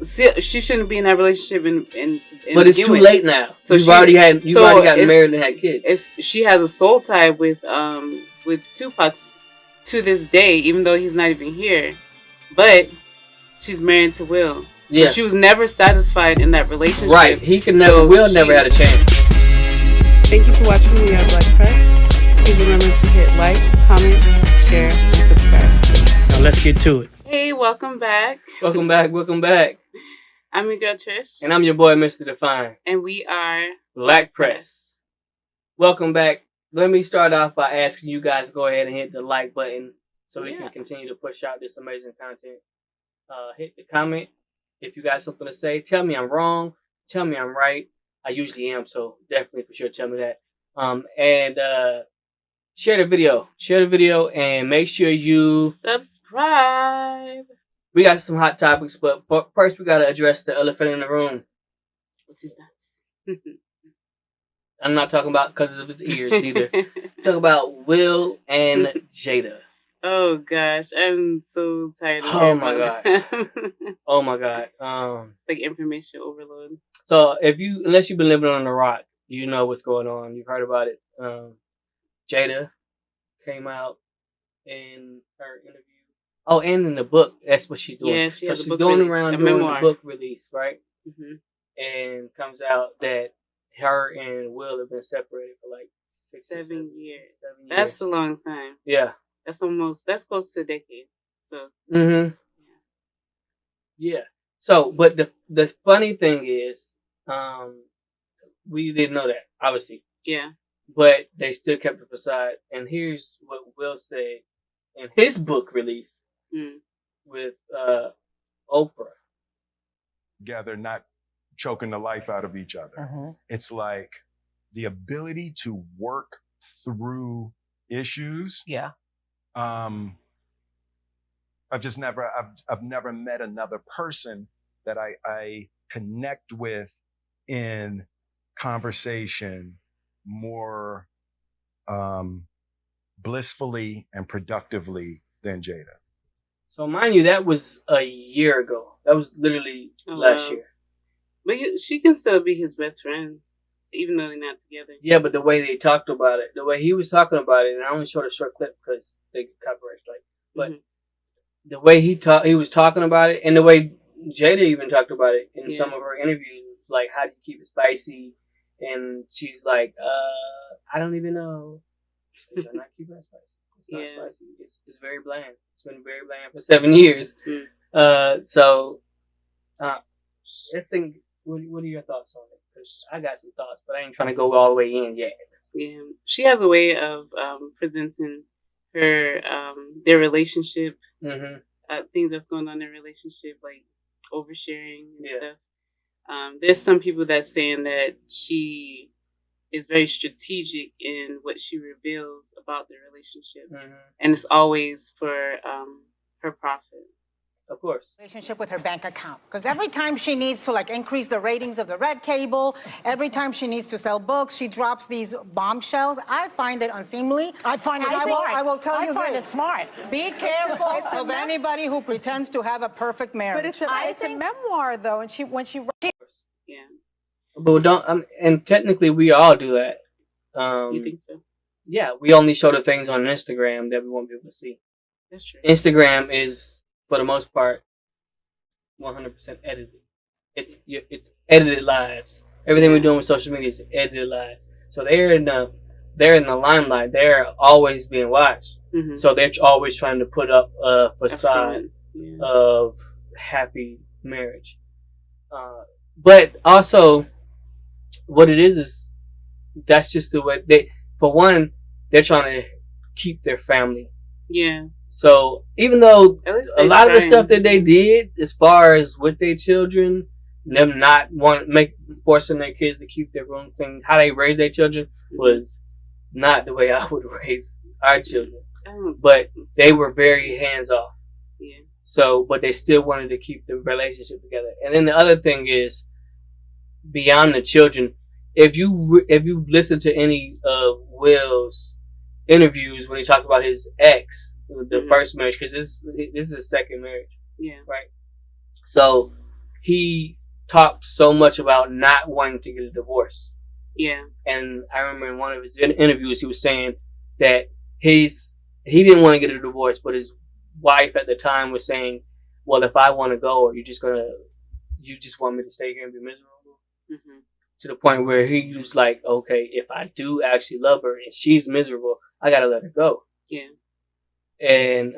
she shouldn't be in that relationship. But it's too late now. So you've already gotten married and had kids. She has a soul tie with Tupac to this day, even though he's not even here. But she's married to Will. Yeah. So she was never satisfied in that relationship. Right. Will never had a chance. Thank you for watching the Unpacked Press. Please remember to hit like, comment, share, and subscribe. Now let's get to it. Hey, welcome back. Welcome back. I'm your girl Trish. And I'm your boy Mr. Define. And we are Black Press. Welcome back. Let me start off by asking you guys to go ahead and hit the like button so we can continue to push out this amazing content. Hit the comment if you got something to say. Tell me I'm wrong. Tell me I'm right. I usually am, so definitely for sure tell me that. And share the video. Share the video and make sure you subscribe. We got some hot topics, but first we got to address the elephant in the room. What is that? I'm not talking about because of his ears either. Talking about Will and Jada. Oh gosh, I'm so tired of Oh my god. Oh my god. It's like information overload. So unless you've been living on the rock, you know what's going on. You've heard about it. Jada came out in her interview. Oh, and in the book, that's what she's doing. Yeah, she's going around doing the book release, right? Mm-hmm. And comes out that her and Will have been separated for like 7 years. That's a long time. Yeah. That's close to a decade. So. Mm-hmm. Yeah. So, but the funny thing is, we didn't know that, obviously. Yeah. But they still kept the facade. And here's what Will said in his book release with Oprah. Together, not choking the life out of each other. Uh-huh. It's like the ability to work through issues. Yeah. I've never met another person that I connect with in conversation more blissfully and productively than Jada. So mind you, that was a year ago. That was literally last year. But she can still be his best friend, even though they're not together. Yeah, but the way they talked about it, the way he was talking about it, and I only showed a short clip because they get copyright strike. But the way he was talking about it, and the way Jada even talked about it in some of her interviews, like, how do you keep it spicy? And she's like, I don't even know. Because you're not keeping it spicy. It's not spicy. It's very bland. It's been very bland for 7 years. I think, what are your thoughts on it? Because I got some thoughts, but I ain't trying to go all the way in yet. Yeah, she has a way of presenting her their relationship, things that's going on in their relationship, like oversharing and stuff. There's some people that's saying that she is very strategic in what she reveals about their relationship, and it's always for her profit. Of course. Relationship with her bank account. Because every time she needs to increase the ratings of the Red Table, every time she needs to sell books, she drops these bombshells. I find it unseemly. I find it smart. I will tell you this. I find it smart. Be careful of anybody who pretends to have a perfect marriage. But it's a memoir, though, and when she yeah. But don't. And technically, we all do that. You think so? Yeah, we only show the things on Instagram that we want people to see. That's true. Instagram is, for the most part, 100% edited. It's edited lives. Everything we're doing with social media is edited lives. So they're in the limelight. They're always being watched. So they're always trying to put up a facade of happy marriage. But also, what it is that's just the way they're trying to keep their family. Yeah. So even though a lot of the stuff that they did, as far as with their children, them not forcing their kids to keep their own thing, how they raise their children was not the way I would raise our children. But they were very hands off. Yeah. So, but they still wanted to keep the relationship together. And then the other thing is, beyond the children, if you listen to any of Will's interviews when he talked about his ex, the first marriage, because this is his second marriage. Yeah. Right. So he talked so much about not wanting to get a divorce. Yeah. And I remember in one of his interviews, he was saying that he didn't want to get a divorce, but his wife at the time was saying, well, if I want to go, you just want me to stay here and be miserable? Mm-hmm. To the point where he was like, okay, if I do actually love her and she's miserable, I got to let her go. Yeah. And,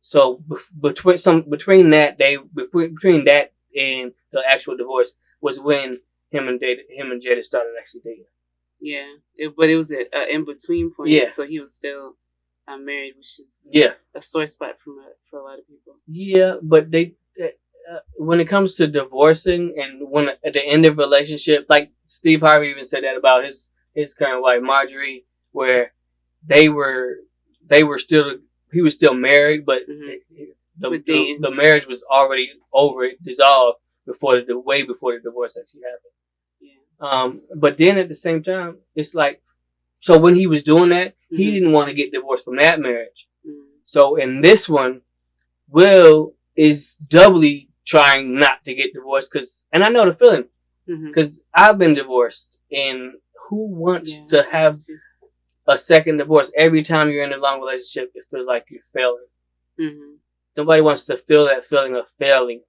so between that and the actual divorce was when him and Jada started actually dating. Yeah, but it was an in between point. Yeah. So he was still married, which is a sore spot for a lot of people. Yeah, but they when it comes to divorcing and when at the end of a relationship, like Steve Harvey even said that about his current wife Marjorie, where he was still married, but the marriage was already dissolved way before the divorce actually happened. Yeah. But then at the same time, it's like, so when he was doing that, he didn't want to get divorced from that marriage. So in this one, Will is doubly trying not to get divorced and I know the feeling because I've been divorced, and who wants to have a second divorce? Every time you're in a long relationship, it feels like you're failing. Nobody wants to feel that feeling of failing.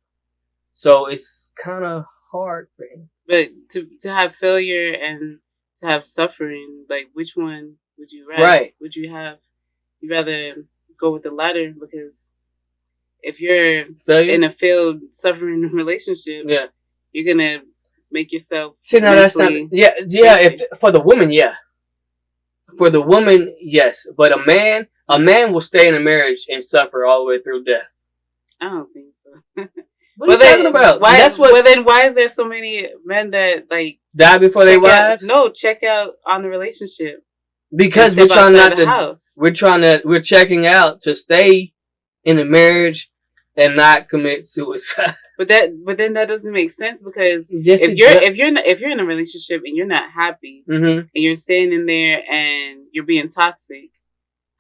So it's kind of hard for him. But to have failure and to have suffering, like, which one would you rather? Right. Would you rather go with the latter? Because if you're in a failed, suffering relationship, you're gonna make yourself. See, no, that's not. Yeah. If for the woman, for the woman, yes, but a man will stay in a marriage and suffer all the way through death. I don't think so. What are you talking about? Then why is there so many men that die before their wives? No, check out on the relationship. Because we're trying not to. We're checking out to stay in the marriage and not commit suicide. But then that doesn't make sense, because if you're in a relationship and you're not happy and you're staying in there and you're being toxic,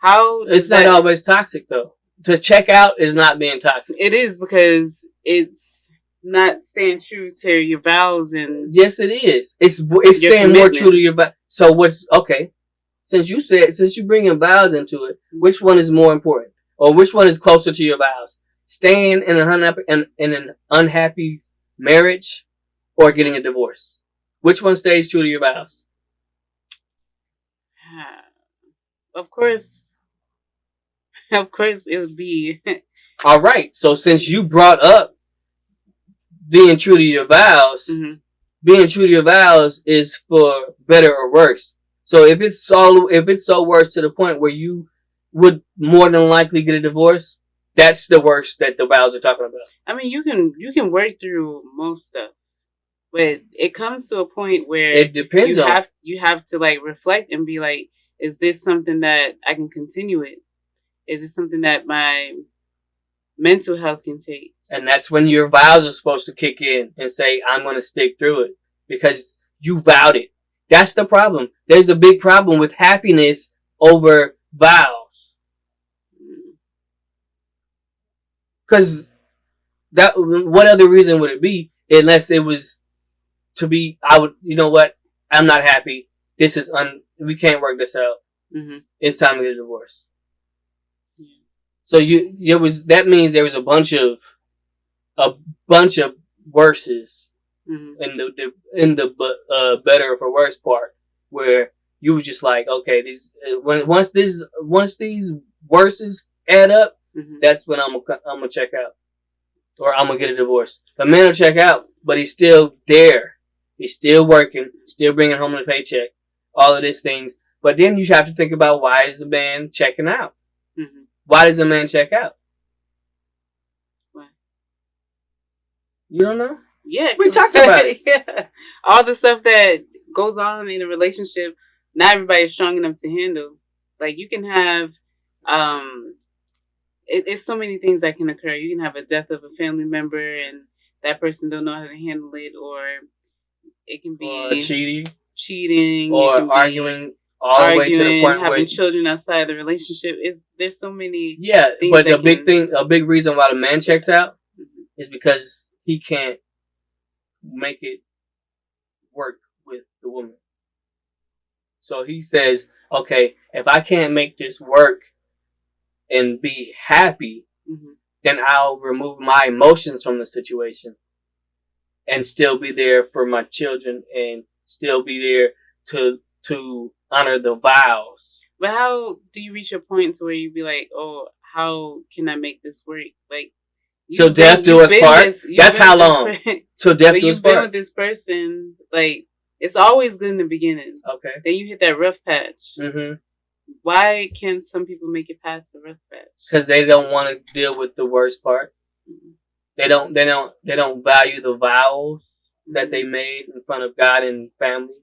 it's not always toxic though. To check out is not being toxic. It is, because it's not staying true to your vows. And yes, it is. It's staying more true to your vows. So what's okay? Since you bring your vows into it, which one is more important, or which one is closer to your vows? Staying in an unhappy marriage, or getting a divorce? Which one stays true to your vows? Of course it would be. All right. So since you brought up being true to your vows, being true to your vows is for better or worse. So if it's so worse to the point where you would more than likely get a divorce, that's the worst that the vows are talking about. I mean, you can work through most stuff, but it comes to a point where it depends you have to reflect and be like, is this something that I can continue with? Is it something that my mental health can take? And that's when your vows are supposed to kick in and say, I'm going to stick through it, because you vowed it. That's the problem. There's a big problem with happiness over vows. Because what other reason would it be, unless it was to be, you know what, I'm not happy. This is we can't work this out. It's time to get a divorce. So that means there was a bunch of verses in the better for worse part, where you was just like, okay, once these verses add up, that's when I'm gonna check out, or I'm gonna get a divorce. The man will check out, but he's still there. He's still working, still bringing home the paycheck, all of these things. But then you have to think about, why is the man checking out? Why does a man check out? Why? You don't know? Yeah, we talked about it. Yeah, all the stuff that goes on in a relationship, not everybody is strong enough to handle. Like, you can have, it's so many things that can occur. You can have a death of a family member, and that person don't know how to handle it, or it can be cheating, or arguing. All the way to the point having children outside the relationship. There's so many. Yeah, but a big reason why the man checks out is because he can't make it work with the woman. So he says, okay, if I can't make this work and be happy, then I'll remove my emotions from the situation and still be there for my children and still be there to honor the vows. But how do you reach a point to where you be like, oh, how can I make this work? Like, till death do us part. That's how long. Till death do us part. You've been with this person, like, it's always good in the beginning. Okay. Then you hit that rough patch. Why can't some people make it past the rough patch? Because they don't want to deal with the worst part. They don't value the vows that they made in front of God and family.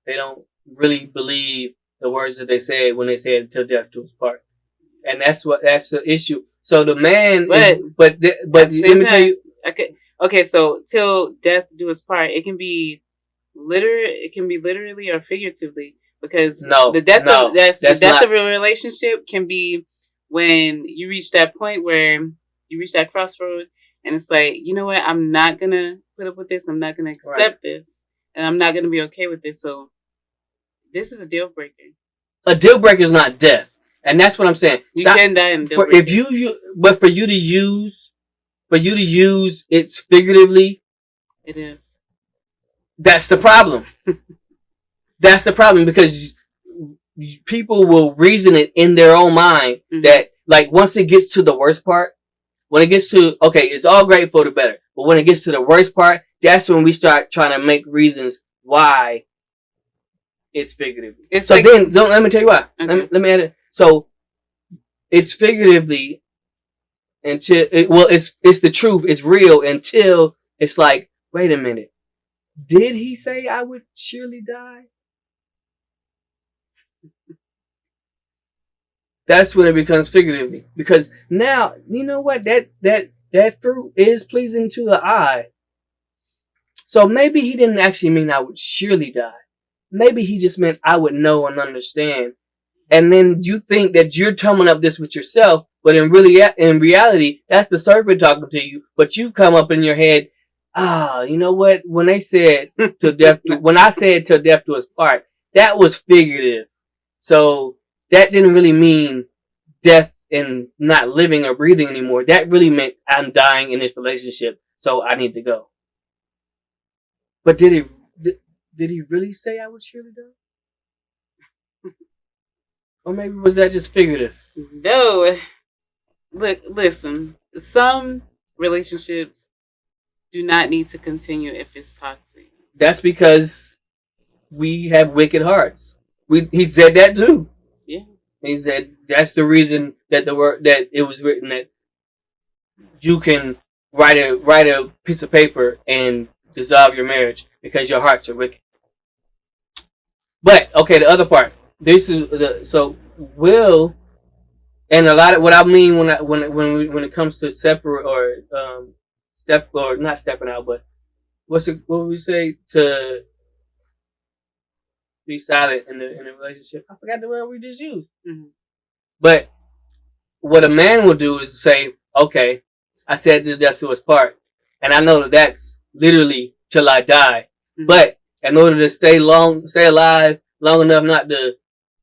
They don't really believe the words that they said when they said "until death do us part," and that's the issue. So the man, but let me tell you, okay. So till death do us part, it can be literally or figuratively, because the death of a relationship can be when you reach that point where you reach that crossroad, and it's like, you know what, I'm not gonna put up with this. I'm not gonna accept this, and I'm not gonna be okay with this. So this is a deal breaker. A deal breaker is not death, and that's what I'm saying. You can die in a deal breaker. But for you to use it's figuratively. It is. That's the problem. That's the problem, because people will reason it in their own mind that, like, once it gets to the worst part, when it gets to, okay, it's all great for the better, but when it gets to the worst part, that's when we start trying to make reasons why it's figurative. Let me tell you why. Okay. Let me add it. So it's figuratively until it's the truth. It's real until it's like, wait a minute. Did he say I would surely die? That's when it becomes figuratively. Because now, you know what? That fruit is pleasing to the eye. So maybe he didn't actually mean I would surely die. Maybe he just meant I would know and understand. And then you think that you're tumbling up this with yourself, but in reality, that's the serpent talking to you. But you've come up in your head, you know what? When they said when I said till death do us part, that was figurative. So that didn't really mean death and not living or breathing anymore. That really meant I'm dying in this relationship, so I need to go. But did he really say I would surely die? Or maybe was that just figurative? No. Look, listen. Some relationships do not need to continue if it's toxic. That's because we have wicked hearts. He said that too. Yeah. He said that's the reason that that it was written that you can write a piece of paper and dissolve your marriage because your hearts are wicked. But okay, the other part. This is will, and a lot of what I mean when it comes to separate or not stepping out, but what would we say to be silent in the relationship? I forgot the word we just used. But what a man will do is say, okay, I said till death do us part, and I know that's literally till I die. But in order to stay alive long enough not to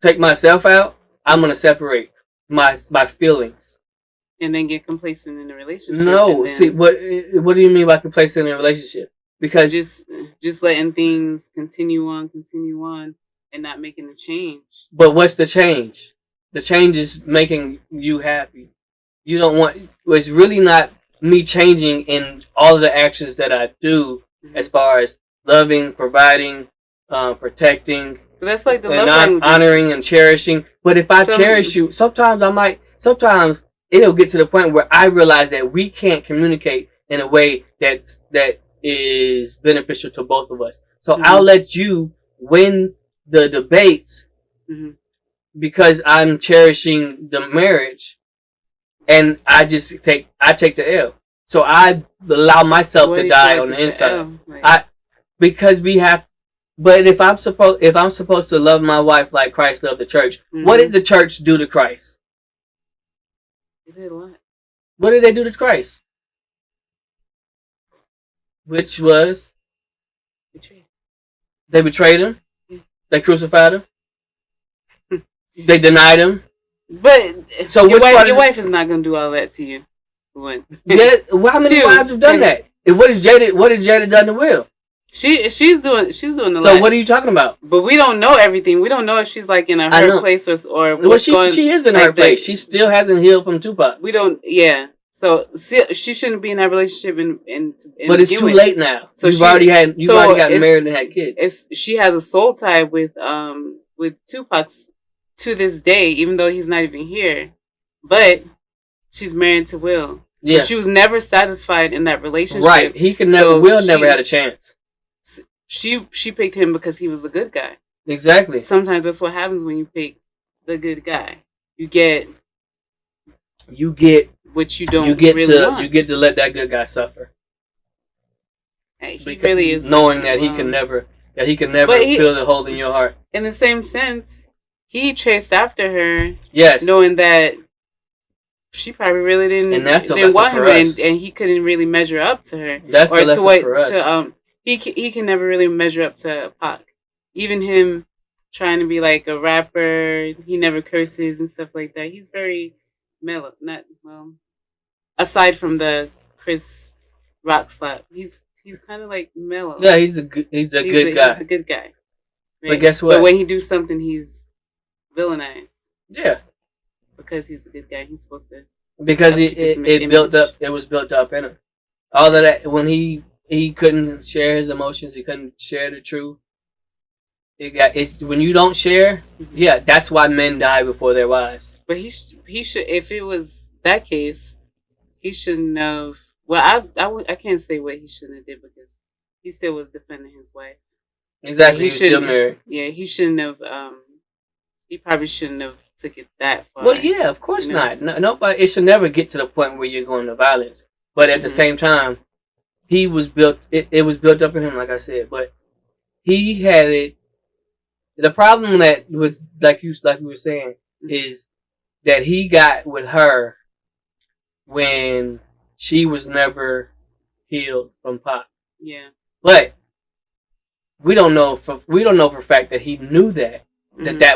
take myself out, I'm gonna separate my feelings. And then get complacent in the relationship. No, see, what do you mean by complacent in a relationship? Because just letting things continue on, and not making a change. But what's the change? The change is making you happy. You don't want. It's really not me changing in all of the actions that I do, as far as loving, providing, protecting. But that's like the love languages. Honoring and cherishing. But if I cherish you, sometimes it'll get to the point where I realize that we can't communicate in a way that is beneficial to both of us. So I'll let you win the debates because I'm cherishing the marriage, and I take the L. So I allow myself to die on the inside. Because we have. But if I'm supposed to love my wife like Christ loved the church, what did the church do to Christ? They did a lot. What did they do to Christ? Which was Betrayed. they betrayed him. They crucified him. They denied him. But So your wife is not gonna do all that to you. One. Yeah, well, how many wives have done that? And what did Jada done to Will? She's doing a lot. So what are you talking about? But we don't know everything. We don't know if she's like in a hurt place or well, she is in her place. She still hasn't healed from Tupac. We don't. Yeah. So she shouldn't be in that relationship. But it's too late now. So you've already gotten married and had kids. She has a soul tie with Tupac to this day, even though he's not even here. But she's married to Will. Yeah. So she was never satisfied in that relationship. Right. He could never. Will never had a chance. She picked him because he was a good guy. Exactly. Sometimes that's what happens when you pick the good guy. You get what you don't. Want. You get to let that good guy suffer. Hey, he really is knowing that he can never fill the hole in your heart. In the same sense, he chased after her. Yes. Knowing that she probably really didn't want him, and he couldn't really measure up to her. That's the lesson for us. He can never really measure up to Pac. Even him trying to be like a rapper, he never curses and stuff like that. He's very mellow. Aside from the Chris Rock slap, he's kind of like mellow. Yeah, he's a good guy. He's a good guy. Right? But guess what? But when he do something, he's villainized. Yeah. Because he's a good guy, he's supposed to. Because it built up. It was built up in him. All of that when he couldn't share his emotions. He couldn't share the truth. It's when you don't share. Yeah, that's why men die before their wives. But he should. If it was that case, he shouldn't have. Well, I can't say what he shouldn't have did because he still was defending his wife. Exactly, he's still married. Yeah, he shouldn't have. He probably shouldn't have took it that far. Well, yeah, of course not. No, nobody. It should never get to the point where you're going to violence. But at the same time, he was built. It was built up in him, like I said. But he had it. The problem that with like we were saying is that he got with her when she was never healed from Pac. Yeah. But we don't know for a fact that he knew that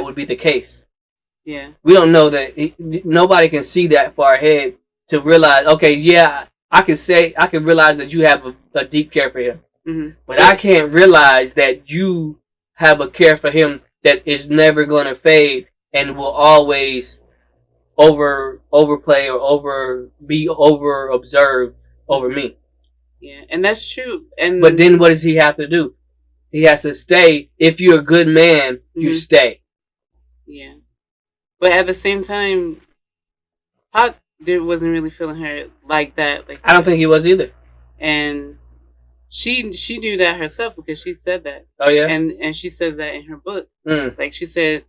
would be the case. Yeah. We don't know that nobody can see that far ahead to realize. Okay, yeah, I can realize that you have a deep care for him, but I can't realize that you have a care for him that is never going to fade and will always overplay or be over observed over me. Yeah, and that's true. But then what does he have to do? He has to stay. If you're a good man, you stay. Yeah. But at the same time, Pac wasn't really feeling her like that. I don't think he was either. And she knew that herself because she said that. Oh yeah. And she says that in her book. Like she said,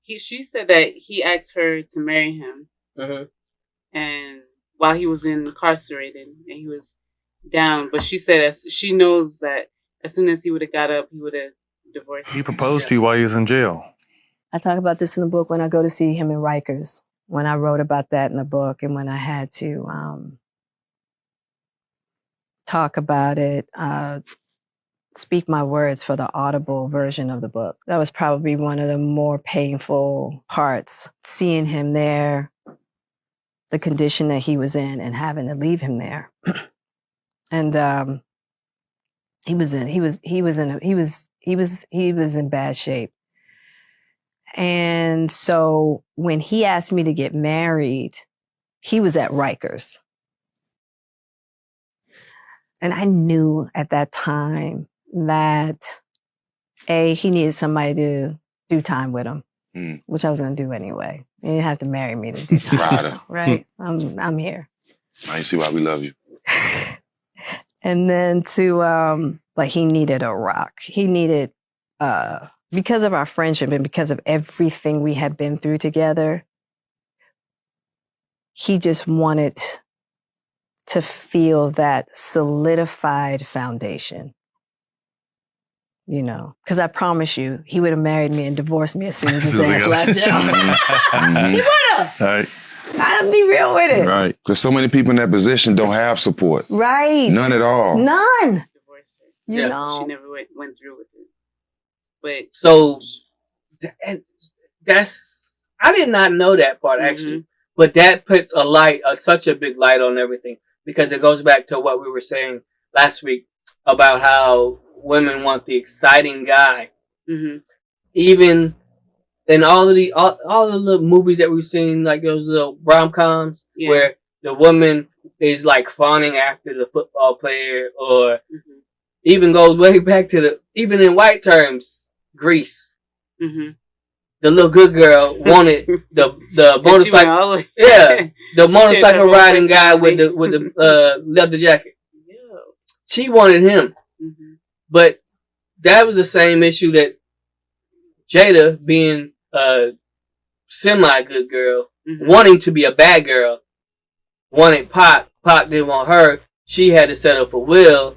she said that he asked her to marry him, and while he was incarcerated and he was down, but she said she knows that as soon as he would have got up, he would have divorced. He proposed to you while he was in jail. I talk about this in the book when I go to see him in Rikers, when I wrote about that in the book, and when I had to talk about it, speak my words for the audible version of the book. That was probably one of the more painful parts, seeing him there, the condition that he was in, and having to leave him there. And he was in bad shape. And so when he asked me to get married, he was at Rikers. And I knew at that time that he needed somebody to do time with him, which I was going to do anyway. He didn't have to marry me to do time. Right? I'm here. I see why we love you. And then like he needed a rock. He needed, because of our friendship and because of everything we had been through together, he just wanted to feel that solidified foundation, you know, because I promise you, he would have married me and divorced me as soon as his ass left jail. He would have. All right. I'll be real with it. Right. Because so many people in that position don't have support. Right. None at all. None. Divorced her. You Yeah. know. She never went through with it. But So that's I did not know that part actually, but that puts a light, such a big light on everything because it goes back to what we were saying last week about how women want the exciting guy, even in all the little movies that we've seen, like those little rom-coms where the woman is like fawning after the football player, or even goes way back to even in white terms, Grease. The little good girl wanted the motorcycle. The motorcycle riding guy with the leather jacket. Yeah. She wanted him, but that was the same issue that Jada, being a semi good girl, wanting to be a bad girl, wanted Pac. Pac didn't want her. She had to settle for Will,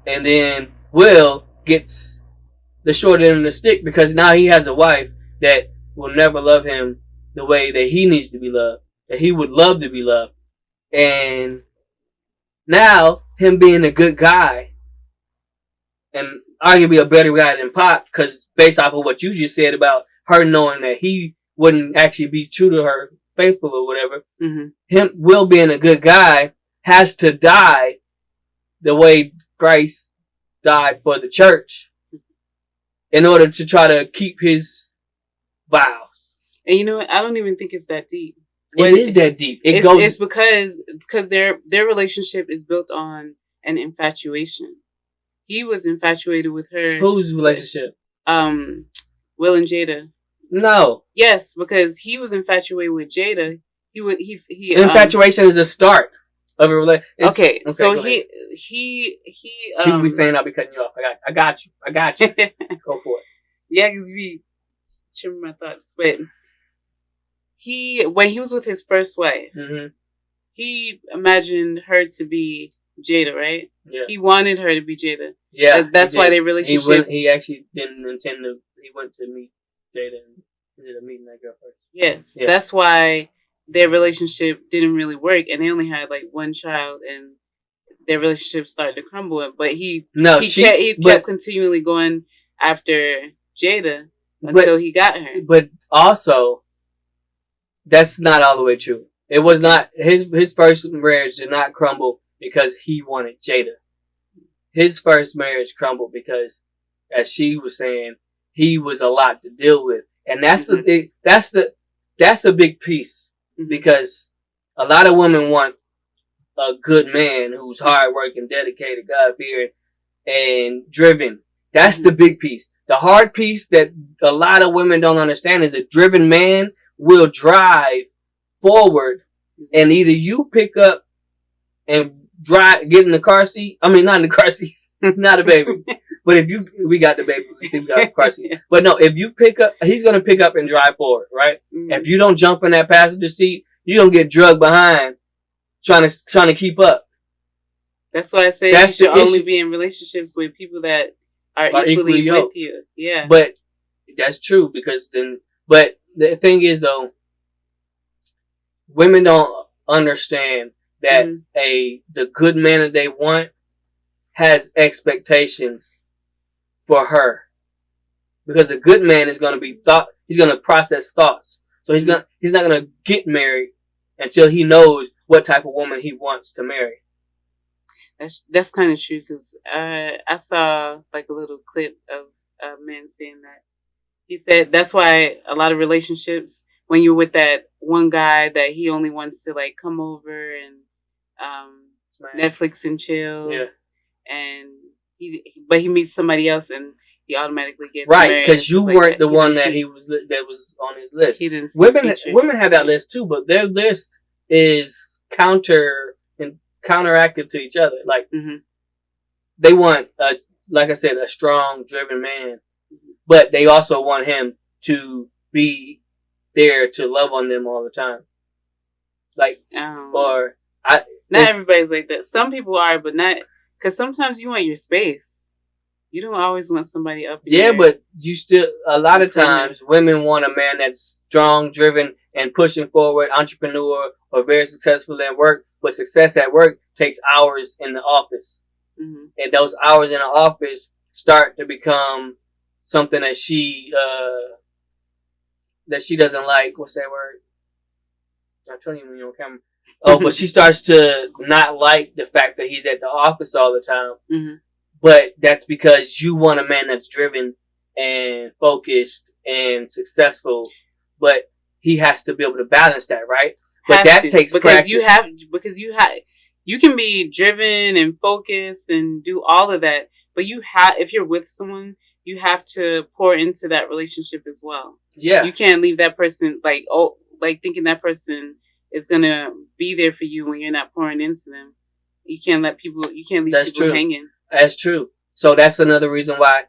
and then Will gets the short end of the stick because now he has a wife that will never love him the way that he needs to be loved, that he would love to be loved. And now, him being a good guy, and arguably a better guy than Pac, because based off of what you just said about her knowing that he wouldn't actually be true to her, faithful or whatever, him, Will being a good guy, has to die the way Christ died for the church in order to try to keep his vows. And you know what? I don't even think it's that deep. It is that deep. It's because their relationship is built on an infatuation. He was infatuated with her. Whose relationship? Will and Jada. No. Yes, because he was infatuated with Jada. Infatuation is the start of a relationship. Okay, so he people be saying I'll be cutting you off. I got you. Go for it. Yeah, because we trim my thoughts. But when he was with his first wife, he imagined her to be Jada, right? Yeah. He wanted her to be Jada. Yeah. That's why their relationship. He actually didn't intend to. He went to meet Jada and ended up meeting that girl first. Yes. Yeah. That's why their relationship didn't really work, and they only had like one child, and their relationship started to crumble. But he kept continually going after Jada until he got her. But also, that's not all the way true. It was not his first marriage did not crumble because he wanted Jada. His first marriage crumbled because, as she was saying, he was a lot to deal with, and that's a big piece because a lot of women want a good man who's hardworking, dedicated, God-fearing, and driven. That's the big piece. The hard piece that a lot of women don't understand is a driven man will drive forward, and either you pick up and drive, get in the car seat. I mean, not in the car seat, not a baby. But we got the baby, we got the car seat. But no, if you pick up, he's gonna pick up and drive forward, right? If you don't jump in that passenger seat, you're gonna get drugged behind, trying to keep up. That's why I say you should only be in relationships with people that are equally with you. Yeah. But that's true but the thing is though, women don't understand that the good man that they want has expectations for her, because a good man is going to be he's going to process thoughts. So he's not going to get married until he knows what type of woman he wants to marry. That's kind of true, because I saw like a little clip of a man saying that. He said that's why a lot of relationships, when you're with that one guy that he only wants to like come over and Netflix and chill, and he meets somebody else and he automatically gets married. Because you weren't the one that was on his list. He didn't see women have that list too, but their list is counteractive to each other. Like they want like I said, a strong, driven man, but they also want him to be there to love on them all the time. Like, not everybody's like that. Some people are, but not, because sometimes you want your space. You don't always want somebody up there. Yeah, but you still, a lot of times, women want a man that's strong, driven, and pushing forward, entrepreneur or very successful at work, but success at work takes hours in the office. Mm-hmm. And those hours in the office start to become something that she doesn't like. What's that word? I'm telling you when you're on camera. Oh, but she starts to not like the fact that he's at the office all the time. Mm-hmm. But that's because you want a man that's driven and focused and successful. But he has to be able to balance that, right? But that takes practice. You can be driven and focused and do all of that, but if you're with someone, you have to pour into that relationship as well. Yeah. You can't leave that person thinking that person is gonna be there for you when you're not pouring into them. You can't leave people hanging. That's true. So that's another reason why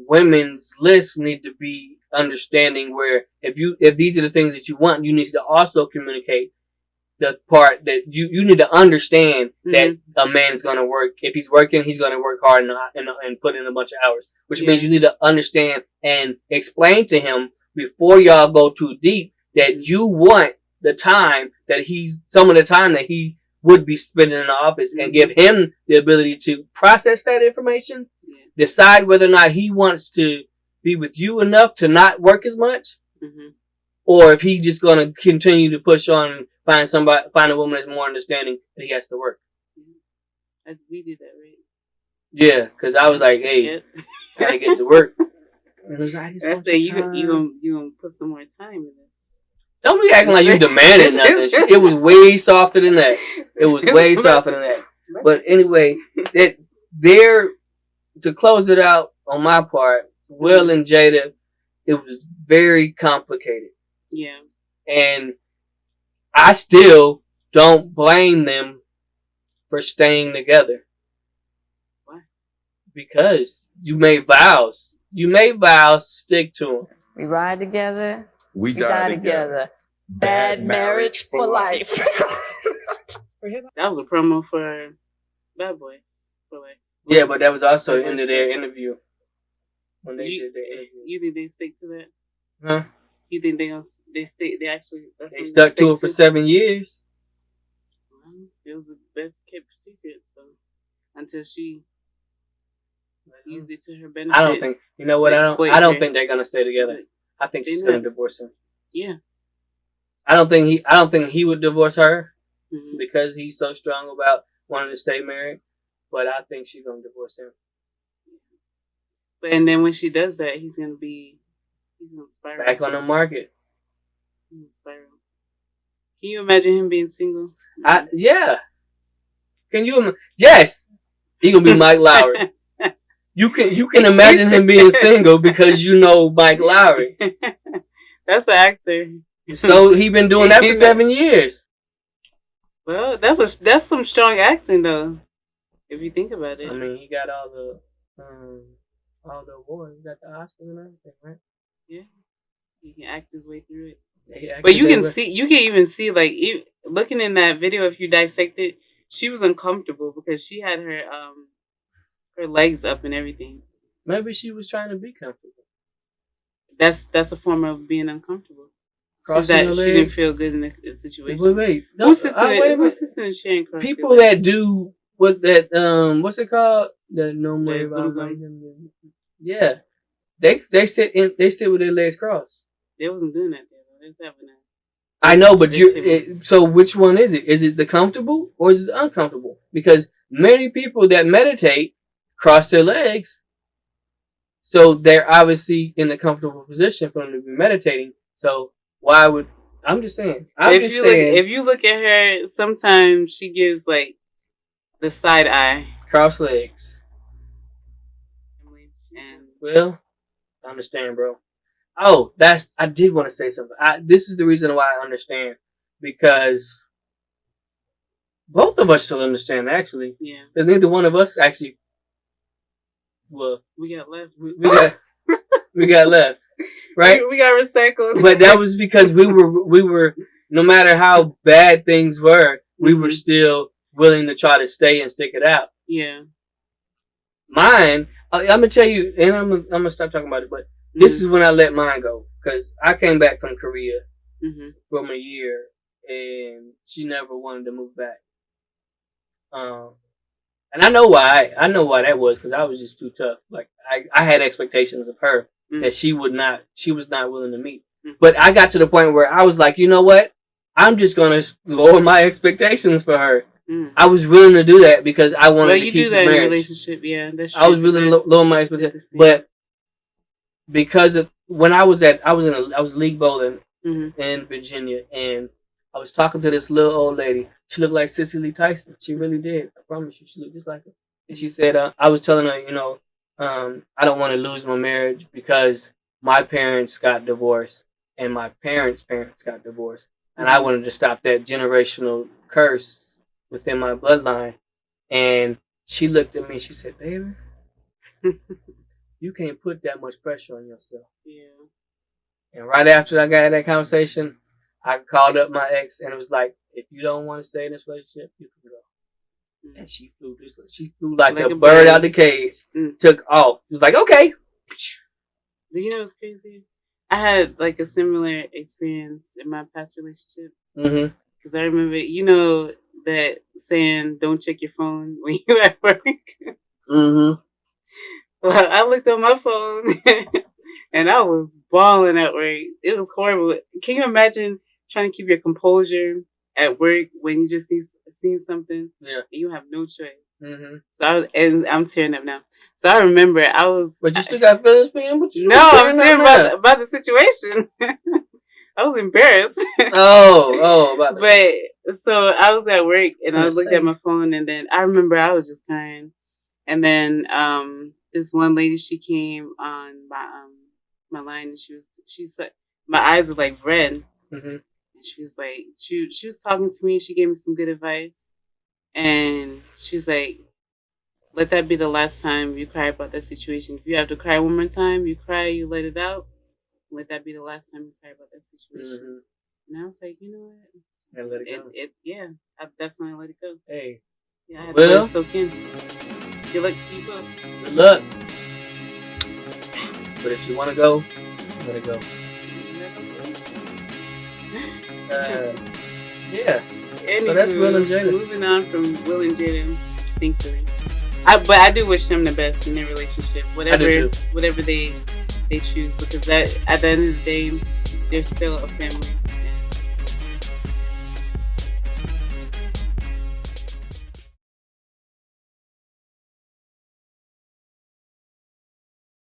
women's lists need to be understanding where if these are the things that you want, you need to also communicate the part that you need to understand that a man's going to work. If he's working, he's going to work hard and put in a bunch of hours, which means you need to understand and explain to him before y'all go too deep that you want some of the time that he would be spending in the office and give him the ability to process that information, decide whether or not he wants to be with you enough to not work as much, or if he's just going to continue to push on and find a woman that's more understanding that he has to work. We did that, right? Yeah, because I was like, hey, gotta get to work. And it was, I say you gonna put some more time in this. Don't be acting like you demanded nothing. It was way softer than that. It was way softer than that. But anyway, to close it out on my part, Will and Jada, it was very complicated. Yeah. And I still don't blame them for staying together. Why? Because you made vows. You made vows, stick to them. We ride together. We die together. Bad marriage for life. That was a promo for Bad Boys for life. Yeah, but that was also the end of their interview. When they did their interview. You think they stick to that? Huh? You think they stuck to it for 7 years? Well, it was the best kept secret, so until she used it to her benefit. I don't think. You know what? I don't think they're gonna stay together. I think she's gonna divorce him. Yeah. I don't think he would divorce her because he's so strong about wanting to stay married. But I think she's gonna divorce him. And then when she does that, he's gonna spiral back on the market. He's gonna spiral. Can you imagine him being single? Yeah. Can you? Yes. He gonna be Mike Lowry. You can imagine him being single because you know Mike Lowry. That's an actor. So he been doing that for 7 years. Well, that's some strong acting though, if you think about it. I mean, he got all the awards, he got the Oscars and everything, right? Yeah, he can act his way through it. Yeah, but you can even see like looking in that video, if you dissect it, she was uncomfortable because she had her legs up and everything. Maybe she was trying to be comfortable. That's a form of being uncomfortable. She didn't feel good in the situation. Wait. Who sits in a chair and crosses people that do what's it called? The no more. Yeah, they sit with their legs crossed. They wasn't doing that. They was having that. I know, but so which one is it? Is it the comfortable or is it the uncomfortable? Because many people that meditate cross their legs, so they're obviously in a comfortable position for them to be meditating. So why would I'm just saying? If you look at her, sometimes she gives like the side eye, cross legs. And well, I understand, bro. Oh, I did want to say something. This is the reason why I understand, because both of us should understand, actually. Yeah. Because neither one of us actually. Well, we got left. We got left, right? We got recycled. But that was because we were no matter how bad things were, we were still willing to try to stay and stick it out. Yeah. Mine, I'm gonna tell you, and I'm gonna stop talking about it. But this is when I let mine go, because I came back from Korea from a year, and she never wanted to move back. And I know why. I know why that was, because I was just too tough. Like I had expectations of her that she was not willing to meet. But I got to the point where I was like, you know what? I'm just gonna lower my expectations for her. I was willing to do that because I wanted to keep the marriage. In a relationship, yeah, that's true. I was willing to lower my expectations, but because of when I was league bowling in Virginia, and I was talking to this little old lady. She looked like Cicely Tyson. She really did. I promise you, she looked just like her. And she said, I was telling her, I don't want to lose my marriage because my parents got divorced and my parents' parents got divorced. And I wanted to stop that generational curse within my bloodline. And she looked at me and she said, baby, you can't put that much pressure on yourself. Yeah. And right after I got that conversation, I called up my ex and it was like, if you don't want to stay in this relationship, you can go. And she flew like a bird out the cage, took off. It was like, okay. You know what's crazy? I had like a similar experience in my past relationship. Because I remember, that saying, don't check your phone when you're at work. Well, I looked on my phone and I was bawling at work. It was horrible. Can you imagine trying to keep your composure at work when you just seen something? Yeah. And you have no choice. So I'm tearing up now. So I remember I was. But you still got feelings for him? I'm tearing about the situation. I was embarrassed. But so I was at work and I looked at my phone and then I remember I was just crying. And then this one lady, she came on my line and she's like, my eyes were like red. And she was like, she was talking to me. She gave me some good advice. And she was like, let that be the last time you cry about that situation. If you have to cry one more time, you cry, you let it out. Let that be the last time you cry about that situation. And I was like, you know what? And let it go. That's when I let it go. Hey. Yeah, I had to let it soak in. Good luck to you both. Good luck. But if you want to go, let it go. Yeah. Anywho, so that's Will and Jada. Moving on from Will and Jada, thankfully. But I do wish them the best in their relationship, whatever they choose, because that at the end of the day, they're still a family.